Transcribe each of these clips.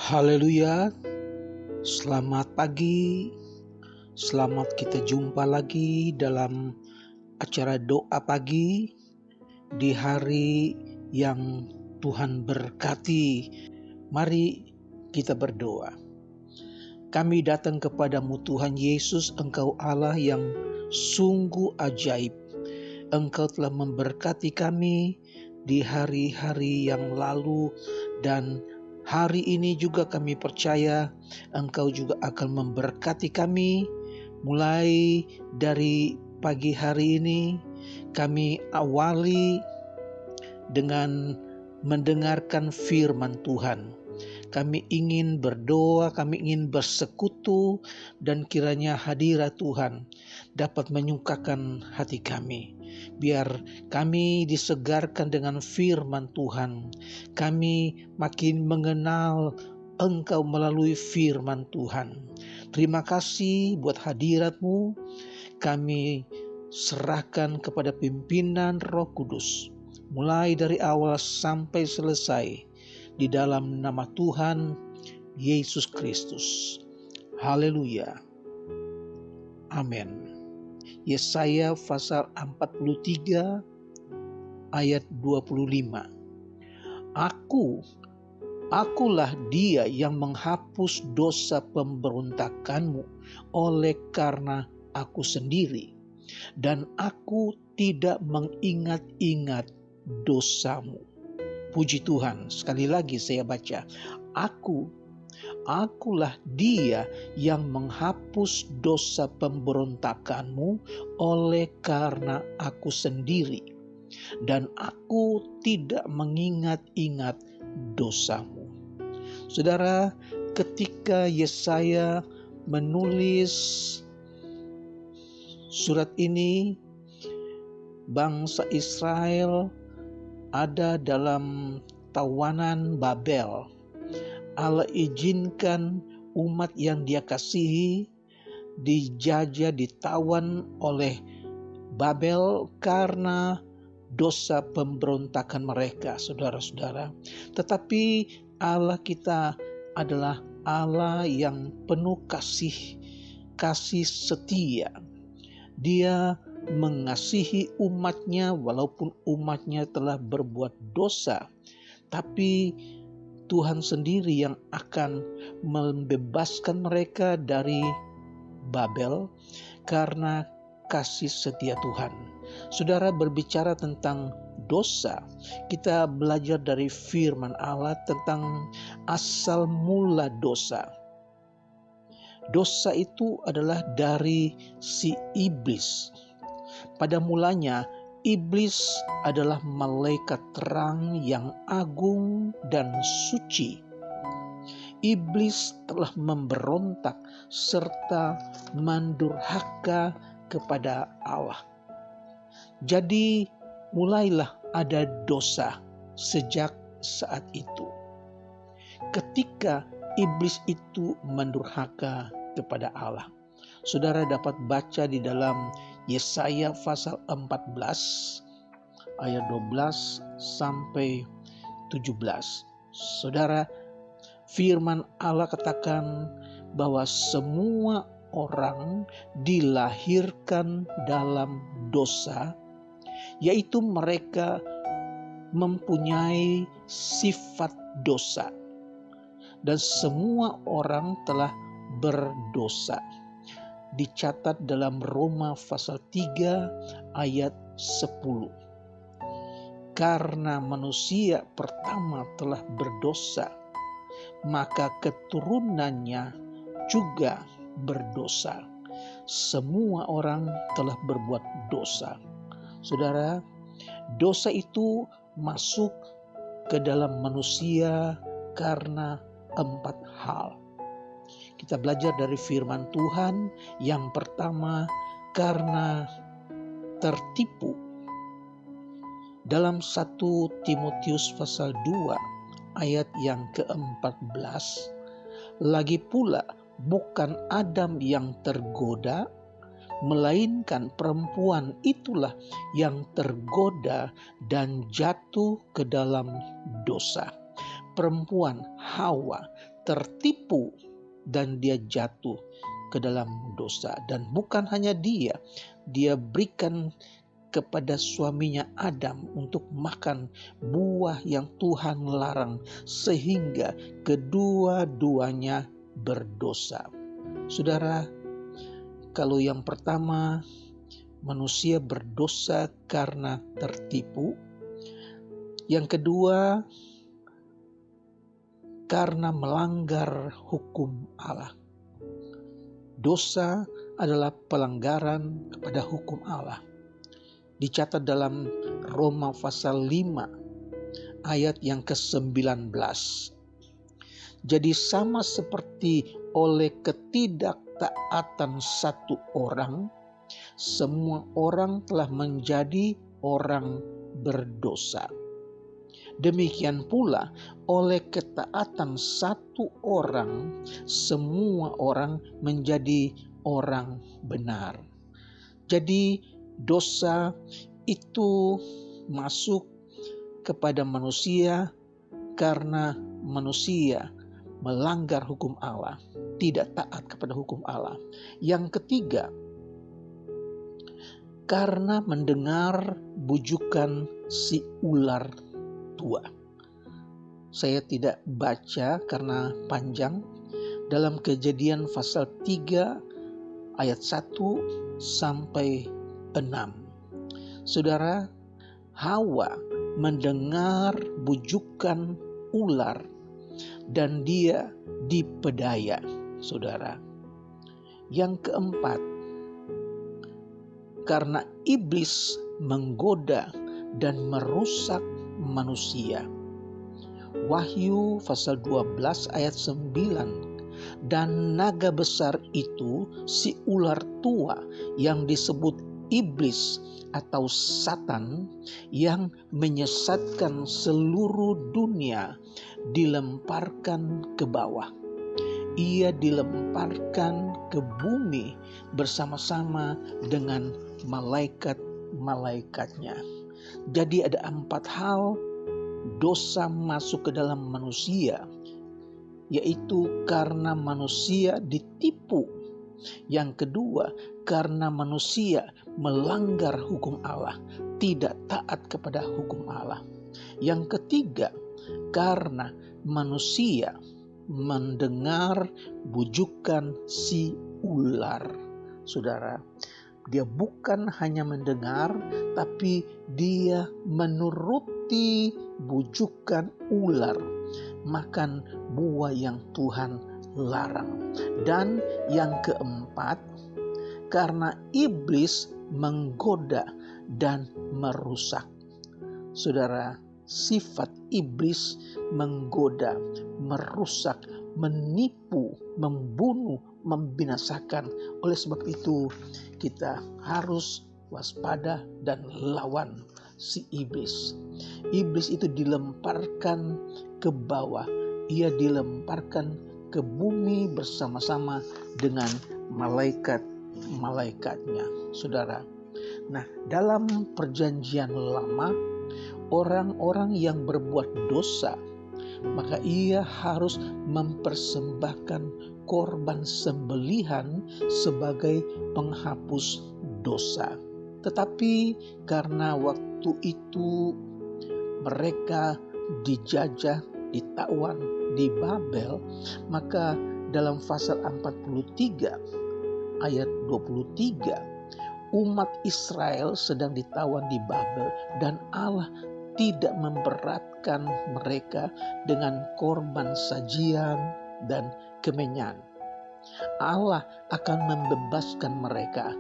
Haleluya, selamat pagi, selamat kita jumpa lagi dalam acara doa pagi di hari yang Tuhan berkati. Mari kita berdoa. Kami datang kepadamu Tuhan Yesus, Engkau Allah yang sungguh ajaib. Engkau telah memberkati kami di hari-hari yang lalu, dan hari ini juga kami percaya Engkau juga akan memberkati kami. Mulai dari pagi hari ini kami awali dengan mendengarkan firman Tuhan. Kami ingin berdoa, kami ingin bersekutu, dan kiranya hadirat Tuhan dapat menyukakan hati kami. Biar kami disegarkan dengan firman Tuhan. Kami makin mengenal Engkau melalui firman Tuhan. Terima kasih buat hadirat-Mu. Kami serahkan kepada pimpinan Roh Kudus, mulai dari awal sampai selesai, di dalam nama Tuhan Yesus Kristus. Haleluya. Amin. Yesaya pasal 43 ayat 25. Akulah dia yang menghapus dosa pemberontakanmu oleh karena aku sendiri, dan aku tidak mengingat-ingat dosamu. Puji Tuhan, sekali lagi saya baca. Akulah dia yang menghapus dosa pemberontakanmu oleh karena aku sendiri, dan aku tidak mengingat-ingat dosamu. Saudara, ketika Yesaya menulis surat ini, bangsa Israel ada dalam tawanan Babel. Allah izinkan umat yang Dia kasihi dijajah, ditawan oleh Babel karena dosa pemberontakan mereka, saudara-saudara. Tetapi Allah kita adalah Allah yang penuh kasih setia. Dia mengasihi umatnya walaupun umatnya telah berbuat dosa, tapi Tuhan sendiri yang akan membebaskan mereka dari Babel karena kasih setia Tuhan. Saudara, berbicara tentang dosa, kita belajar dari firman Allah tentang asal mula dosa. Dosa itu adalah dari si iblis. Pada mulanya, iblis adalah malaikat terang yang agung dan suci. Iblis telah memberontak serta mendurhaka kepada Allah. Jadi mulailah ada dosa sejak saat itu. Ketika iblis itu mendurhaka kepada Allah. Saudara dapat baca di dalam Yesaya pasal 14 ayat 12 sampai 17. Saudara, firman Allah katakan bahwa semua orang dilahirkan dalam dosa, yaitu mereka mempunyai sifat dosa, dan semua orang telah berdosa. Dicatat dalam Roma pasal 3 ayat 10. Karena manusia pertama telah berdosa, maka keturunannya juga berdosa. Semua orang telah berbuat dosa. Saudara, dosa itu masuk ke dalam manusia karena 4 hal. Kita belajar dari firman Tuhan. Yang pertama, karena tertipu. Dalam 1 Timotius pasal 2 ayat yang ke-14, lagi pula bukan Adam yang tergoda, melainkan perempuan itulah yang tergoda dan jatuh ke dalam dosa. Perempuan Hawa tertipu dan dia jatuh ke dalam dosa. Dan bukan hanya dia berikan kepada suaminya Adam untuk makan buah yang Tuhan larang, sehingga kedua-duanya berdosa. Saudara, kalau yang pertama manusia berdosa karena tertipu, yang kedua karena melanggar hukum Allah. Dosa adalah pelanggaran kepada hukum Allah. Dicatat dalam Roma pasal 5 ayat yang ke-19. Jadi sama seperti oleh ketidaktaatan satu orang, semua orang telah menjadi orang berdosa. Demikian pula oleh ketaatan satu orang, semua orang menjadi orang benar. Jadi dosa itu masuk kepada manusia karena manusia melanggar hukum Allah, tidak taat kepada hukum Allah. Yang ketiga, karena mendengar bujukan si ular tua. Saya tidak baca karena panjang. Dalam Kejadian pasal 3 ayat 1 sampai 6. Saudara, Hawa mendengar bujukan ular dan dia dipedaya, saudara. Yang keempat, karena iblis menggoda dan merusak manusia. Wahyu pasal 12 ayat 9. Dan naga besar itu, si ular tua yang disebut iblis atau Satan, yang menyesatkan seluruh dunia, dilemparkan ke bawah. Ia dilemparkan ke bumi bersama-sama dengan malaikat-malaikatnya. Jadi ada 4 hal dosa masuk ke dalam manusia, yaitu karena manusia ditipu. Yang kedua, karena manusia melanggar hukum Allah, tidak taat kepada hukum Allah. Yang ketiga, karena manusia mendengar bujukan si ular. Saudara, dia bukan hanya mendengar, tapi dia menuruti bujukan ular, makan buah yang Tuhan larang. Dan yang keempat, karena iblis menggoda dan merusak. Saudara, sifat iblis menggoda, merusak, menipu, membunuh, membinasakan. Oleh sebab itu kita harus waspada dan lawan si iblis. Iblis itu dilemparkan ke bawah. Ia dilemparkan ke bumi bersama-sama dengan malaikat-malaikatnya, saudara. Nah, dalam perjanjian lama, orang-orang yang berbuat dosa, maka ia harus mempersembahkan korban sembelihan sebagai penghapus dosa. Tetapi karena waktu itu mereka dijajah, ditawan di Babel, maka dalam pasal 43 ayat 23, umat Israel sedang ditawan di Babel dan Allah tidak memberatkan mereka dengan korban sajian dan kemenyan. Allah akan membebaskan mereka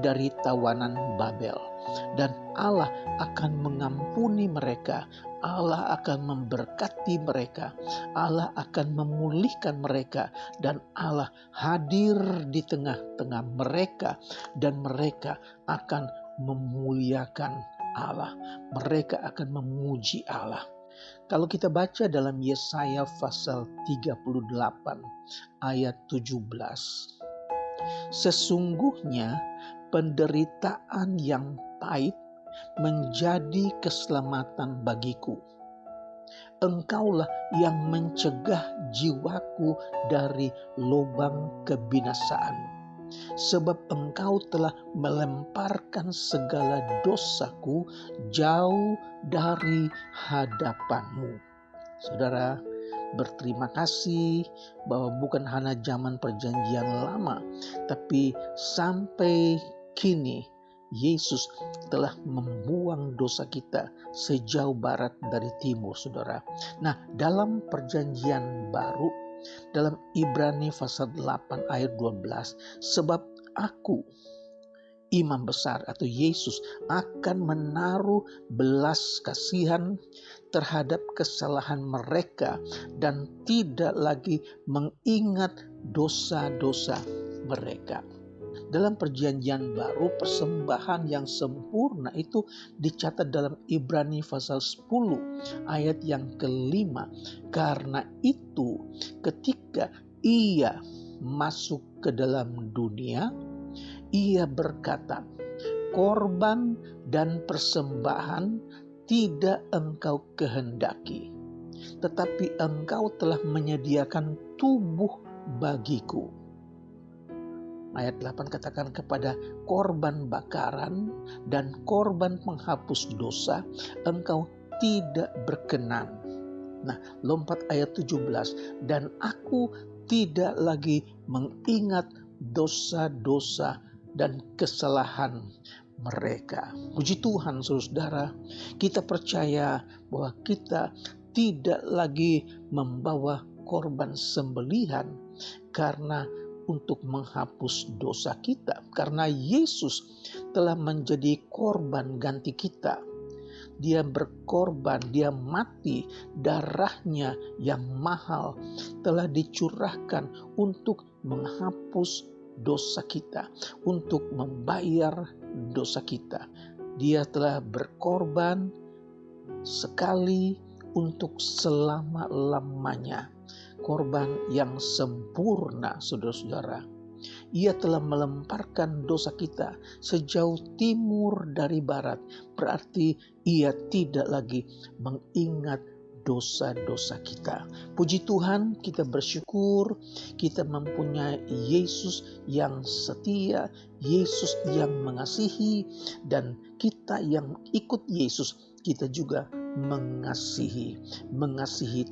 dari tawanan Babel, dan Allah akan mengampuni mereka. Allah akan memberkati mereka. Allah akan memulihkan mereka, dan Allah hadir di tengah-tengah mereka, dan mereka akan memuliakan Allah. Mereka akan memuji Allah. Kalau kita baca dalam Yesaya pasal 38 ayat 17. Sesungguhnya penderitaan yang pahit menjadi keselamatan bagiku. Engkaulah yang mencegah jiwaku dari lubang kebinasaan. Sebab Engkau telah melemparkan segala dosaku jauh dari hadapan-Mu. Saudara, berterima kasih bahwa bukan hanya zaman perjanjian lama, tapi sampai kini Yesus telah membuang dosa kita sejauh barat dari timur, saudara. Nah, dalam perjanjian baru, dalam Ibrani pasal 8 ayat 12, sebab aku, Imam besar atau Yesus, akan menaruh belas kasihan terhadap kesalahan mereka dan tidak lagi mengingat dosa-dosa mereka. Dalam perjanjian baru, persembahan yang sempurna itu dicatat dalam Ibrani pasal 10 ayat yang kelima. Karena itu ketika Ia masuk ke dalam dunia, Ia berkata, korban dan persembahan tidak Engkau kehendaki, tetapi Engkau telah menyediakan tubuh bagiku. Ayat 8 katakan, kepada korban bakaran dan korban penghapus dosa Engkau tidak berkenan. Nah, lompat ayat 17, dan aku tidak lagi mengingat dosa-dosa dan kesalahan mereka. Puji Tuhan, saudara, kita percaya bahwa kita tidak lagi membawa korban sembelihan karena untuk menghapus dosa kita, karena Yesus telah menjadi korban ganti kita. Dia berkorban, dia mati, darahnya yang mahal telah dicurahkan untuk menghapus dosa kita, untuk membayar dosa kita. Dia telah berkorban sekali untuk selama-lamanya. Korban yang sempurna, saudara-saudara. Ia telah melemparkan dosa kita sejauh timur dari barat. Berarti Ia tidak lagi mengingat dosa-dosa kita. Puji Tuhan, kita bersyukur kita mempunyai Yesus yang setia, Yesus yang mengasihi, dan kita yang ikut Yesus, kita juga mengasihi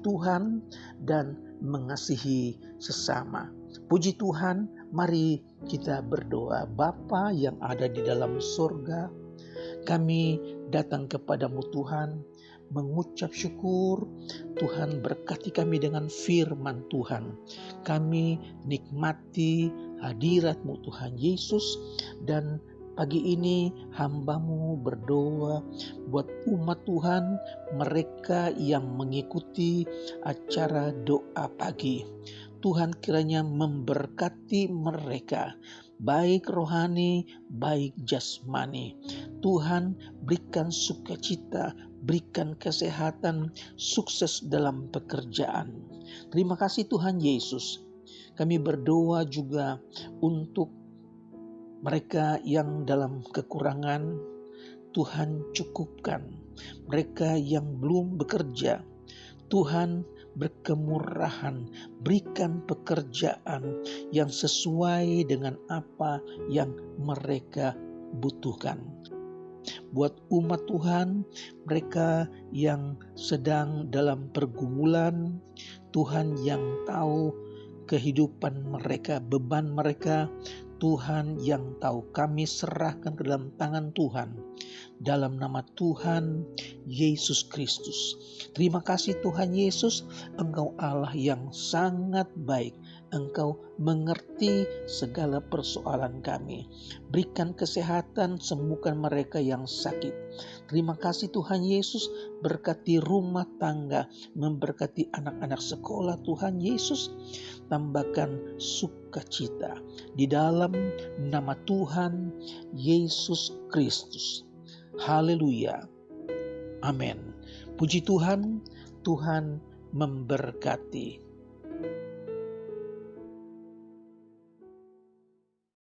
Tuhan dan mengasihi sesama. Puji Tuhan, mari kita berdoa. Bapa yang ada di dalam surga, kami datang kepadamu Tuhan, mengucap syukur. Tuhan, berkati kami dengan firman Tuhan. Kami nikmati hadirat-Mu Tuhan Yesus, dan pagi ini hamba-Mu berdoa buat umat Tuhan, mereka yang mengikuti acara doa pagi. Tuhan kiranya memberkati mereka, baik rohani, baik jasmani. Tuhan berikan sukacita, berikan kesehatan, sukses dalam pekerjaan. Terima kasih Tuhan Yesus. Kami berdoa juga untuk mereka yang dalam kekurangan, Tuhan cukupkan. Mereka yang belum bekerja, Tuhan berkemurahan, berikan pekerjaan yang sesuai dengan apa yang mereka butuhkan. Buat umat Tuhan, mereka yang sedang dalam pergumulan, Tuhan yang tahu kehidupan mereka, beban mereka, Tuhan yang tahu, kami serahkan ke dalam tangan Tuhan. Dalam nama Tuhan Yesus Kristus. Terima kasih Tuhan Yesus, Engkau Allah yang sangat baik. Engkau mengerti segala persoalan kami. Berikan kesehatan, sembuhkan mereka yang sakit. Terima kasih Tuhan Yesus, berkati rumah tangga, memberkati anak-anak sekolah Tuhan Yesus. Tambahkan sukacita di dalam nama Tuhan Yesus Kristus. Haleluya. Amin. Puji Tuhan, Tuhan memberkati.